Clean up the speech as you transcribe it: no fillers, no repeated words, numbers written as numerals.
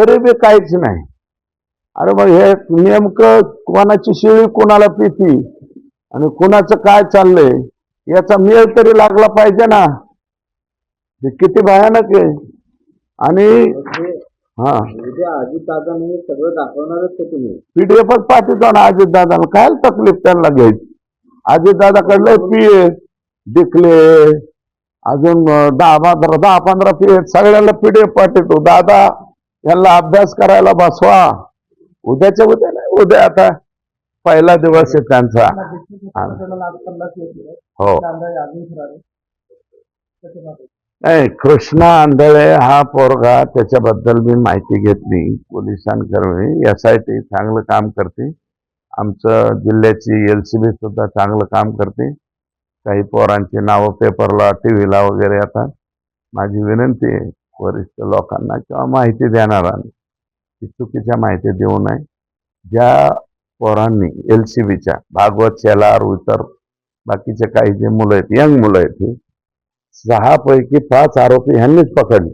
तरी बी काहीच नाही. अरे मग हे नेमकं कोणाची शिळी कोणाला पिती आणि कोणाचं काय चाललंय याचा मेळ तरी लागला पाहिजे ना. हे किती भयानक आहे. आणि हा उद्या अजितदादांनी सगळं दाखवणारच का तुम्ही? पीडीएफच पाठवतो ना अजितदादाला. काय तकलीफ त्यांना घ्यायची. अजितदादाकडले पीए दिखले अजून 10-15 पीए सगळ्याला पीडीएफ पाठवतो. दादा यांना अभ्यास करायला बसवा. उद्याच्या उद्या नाही, उद्या आता पहिला दिवस आहे त्यांचा. हो नाही, कृष्णा आंधळे हा पोरगा, त्याच्याबद्दल मी माहिती घेतली पोलिसांकडे. SIT चांगलं काम करते. आमचं जिल्ह्याची LCB सुद्धा चांगलं काम करते. काही पोरांची नावं पेपरला टीव्हीला वगैरे येतात. माझी विनंती आहे वरिष्ठ लोकांना किंवा माहिती देणाऱ्यांना की चुकीच्या माहिती देऊ नये. ज्या पोरांनी LCBच्या भागवत शेलार इतर बाकीचे काही जे मुलं आहेत, यंग मुलं आहेत, 6 पैकी 5 आरोपी ह्यांनीच पकडले.